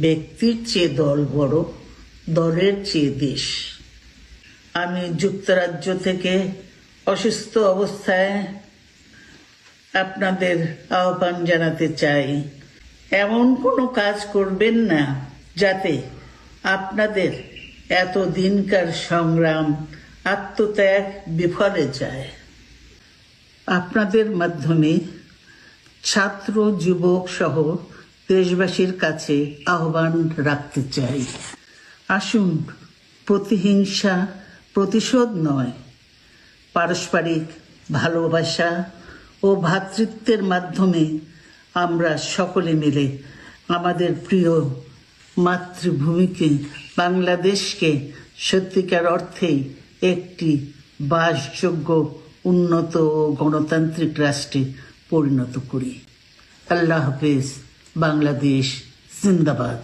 ব্যক্তির চেয়ে দল বড়, দলের চেয়ে দেশ। আমি যুক্তরাজ্য থেকে অসুস্থ অবস্থায় আপনাদের আহ্বান জানাতে চাই, এমন কোনো কাজ করবেন না যাতে আপনাদের এত দিনকার সংগ্রাম, আত্মত্যাগ বিফলে যায়। আপনাদের মাধ্যমে ছাত্র, যুবক সহ দেশবাসীর কাছে আহ্বান রাখতে চাই, আসুন প্রতিহিংসা, প্রতিশোধ নয়, পারস্পরিক ভালোবাসা ও ভ্রাতৃত্বের মাধ্যমে আমরা সকলে মিলে আমাদের প্রিয় মাতৃভূমিকে, বাংলাদেশকে সত্যিকার অর্থেই একটি বাসযোগ্য, উন্নত ও গণতান্ত্রিক রাষ্ট্রে পরিণত করি। আল্লাহ হাফেজ। বাংলাদেশ জিন্দাবাদ।